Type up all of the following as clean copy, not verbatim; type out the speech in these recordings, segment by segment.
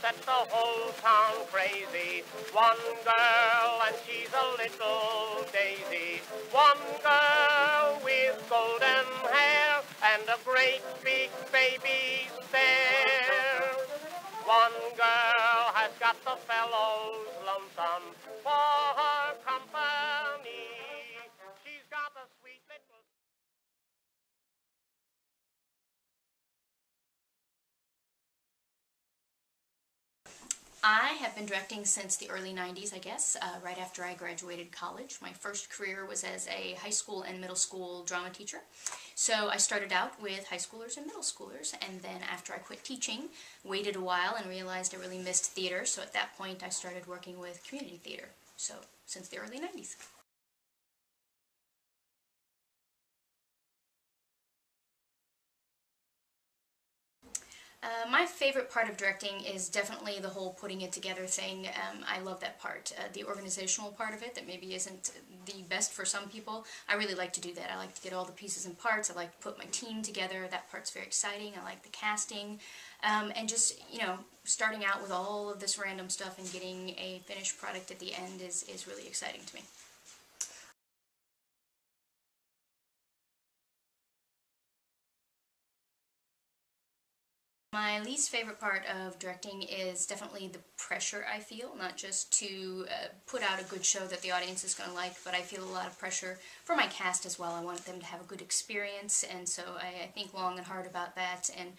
set the whole town crazy. One girl and she's a little daisy. One girl with golden hair and a great big baby stare. One girl has got the fellows lonesome for her company. She's got a sweet little... I have been directing since the early 90s, I guess, right after I graduated college. My first career was as a high school and middle school drama teacher. So I started out with high schoolers and middle schoolers, and then after I quit teaching, waited a while and realized I really missed theater, so at that point I started working with community theater, so since the early 90s. My favorite part of directing is definitely the whole putting it together thing. I love that part. The organizational part of it that maybe isn't the best for some people, I really like to do that. I like to get all the pieces and parts. I like to put my team together. That part's very exciting. I like the casting. And just, you know, starting out with all of this random stuff and getting a finished product at the end is really exciting to me. My least favorite part of directing is definitely the pressure I feel, not just to put out a good show that the audience is going to like, but I feel a lot of pressure for my cast as well. I want them to have a good experience, and so I think long and hard about that and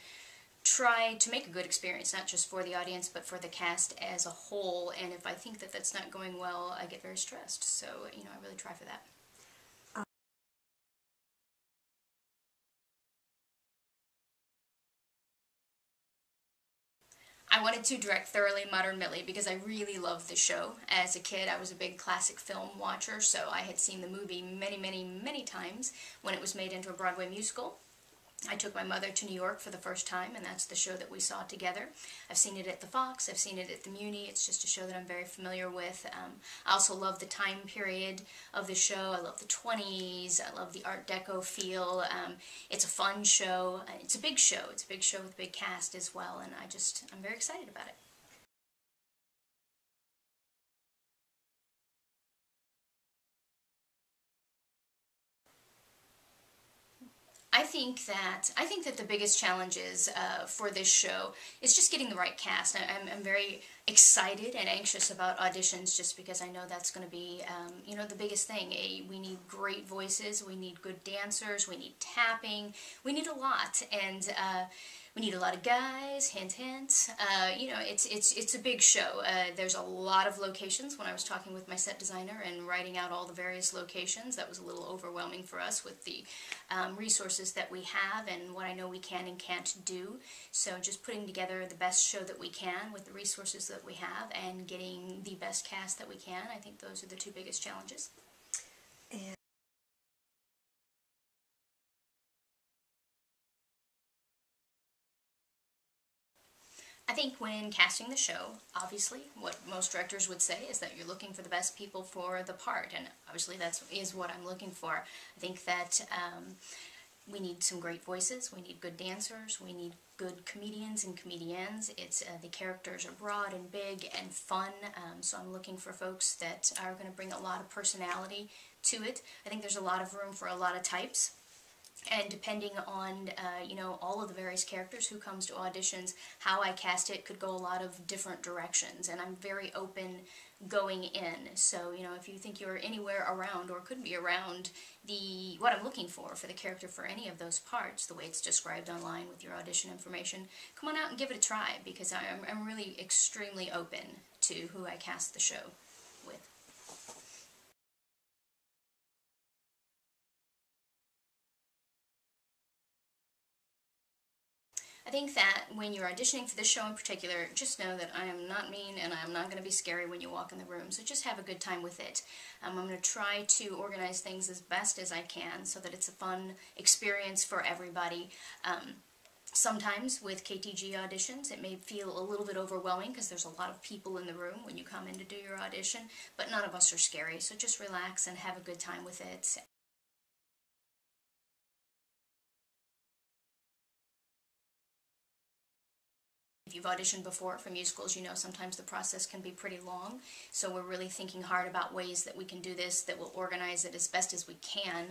try to make a good experience, not just for the audience, but for the cast as a whole. And if I think that that's not going well, I get very stressed. So, you know, I really try for that. I wanted to direct Thoroughly Modern Millie because I really loved the show. As a kid, I was a big classic film watcher, so I had seen the movie many times when it was made into a Broadway musical. I took my mother to New York for the first time, and that's the show that we saw together. I've seen it at the Fox, I've seen it at the Muni. It's just a show that I'm very familiar with. I also love the time period of the show. I love the 20s, I love the Art Deco feel. It's a fun show. It's a big show. It's a big show with a big cast as well, and I'm very excited about it. I think that the biggest challenges for this show is just getting the right cast. I'm very excited and anxious about auditions just because I know that's going to be, you know, the biggest thing. We need great voices, we need good dancers, we need tapping, we need a lot, and we need a lot of guys, hint hint. You know, it's a big show. There's a lot of locations. When I was talking with my set designer and writing out all the various locations, that was a little overwhelming for us with the resources that we have and what I know we can and can't do. So just putting together the best show that we can with the resources that we have and getting the best cast that we can, I think those are the two biggest challenges. And I think when casting the show, obviously, what most directors would say is that you're looking for the best people for the part, and obviously that is what I'm looking for. I think that we need some great voices, we need good dancers, we need good comedians and comedians. The characters are broad and big and fun, so I'm looking for folks that are going to bring a lot of personality to it. I think there's a lot of room for a lot of types. And depending on, you know, all of the various characters who comes to auditions, how I cast it could go a lot of different directions. And I'm very open going in. So, you know, if you think you're anywhere around or could be around what I'm looking for the character for any of those parts, the way it's described online with your audition information, come on out and give it a try, because I'm really extremely open to who I cast the show with. I think that when you're auditioning for this show in particular, just know that I am not mean and I'm not going to be scary when you walk in the room, so just have a good time with it. I'm going to try to organize things as best as I can so that it's a fun experience for everybody. Sometimes with KTG auditions it may feel a little bit overwhelming because there's a lot of people in the room when you come in to do your audition, but none of us are scary, so just relax and have a good time with it. If you've auditioned before for musicals, you know sometimes the process can be pretty long, so we're really thinking hard about ways that we can do this, that will organize it as best as we can.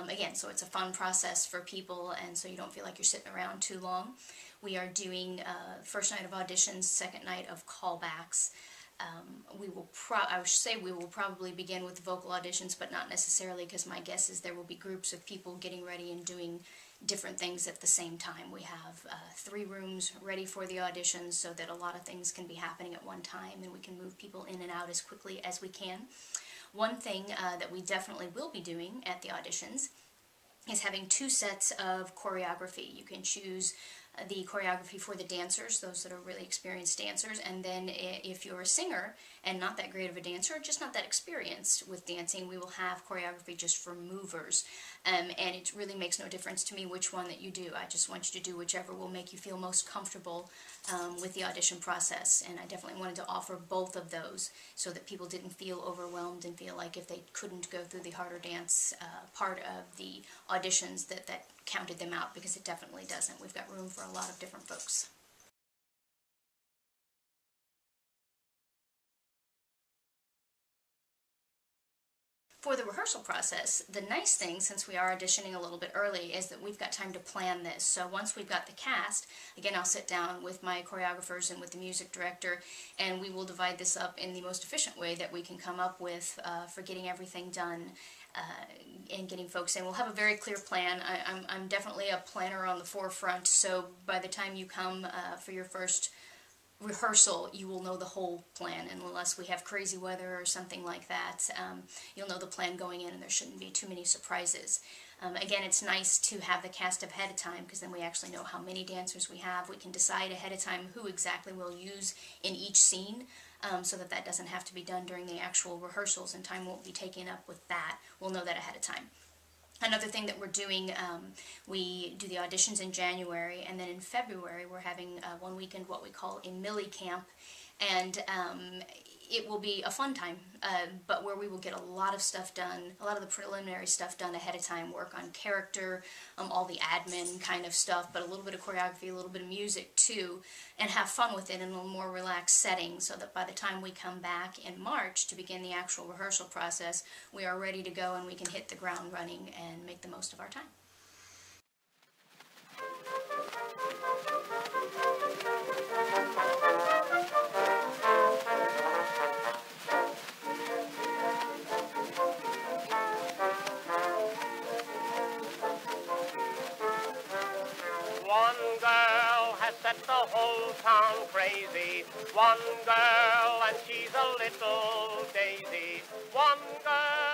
Again, so it's a fun process for people, and so you don't feel like you're sitting around too long. We are doing first night of auditions, second night of callbacks. I should say we will probably begin with the vocal auditions, but not necessarily, because my guess is there will be groups of people getting ready and doing different things at the same time. We have 3 rooms ready for the auditions so that a lot of things can be happening at one time, and we can move people in and out as quickly as we can. One thing that we definitely will be doing at the auditions is having 2 sets of choreography. You can choose the choreography for the dancers, those that are really experienced dancers, and then if you're a singer and not that great of a dancer, just not that experienced with dancing, we will have choreography just for movers. And it really makes no difference to me which one that you do. I just want you to do whichever will make you feel most comfortable with the audition process, and I definitely wanted to offer both of those so that people didn't feel overwhelmed and feel like if they couldn't go through the harder dance part of the auditions that counted them out, because it definitely doesn't. We've got room for a lot of different folks. For the rehearsal process, the nice thing, since we are auditioning a little bit early, is that we've got time to plan this. So once we've got the cast, again, I'll sit down with my choreographers and with the music director, and we will divide this up in the most efficient way that we can come up with for getting everything done and getting folks in. We'll have a very clear plan. I'm definitely a planner on the forefront, so by the time you come for your first rehearsal, you will know the whole plan, and unless we have crazy weather or something like that, you'll know the plan going in, and there shouldn't be too many surprises. Again, it's nice to have the cast ahead of time, because then we actually know how many dancers we have. We can decide ahead of time who exactly we'll use in each scene, so that that doesn't have to be done during the actual rehearsals, and time won't be taken up with that. We'll know that ahead of time. Another thing that we're doing, we do the auditions in January, and then in February we're having one weekend what we call a Millie Camp, and it will be a fun time, but where we will get a lot of stuff done, a lot of the preliminary stuff done ahead of time, work on character, all the admin kind of stuff, but a little bit of choreography, a little bit of music too, and have fun with it in a more relaxed setting, so that by the time we come back in March to begin the actual rehearsal process, we are ready to go and we can hit the ground running and make the most of our time. One girl has set the whole town crazy. One girl, and she's a little daisy. One girl.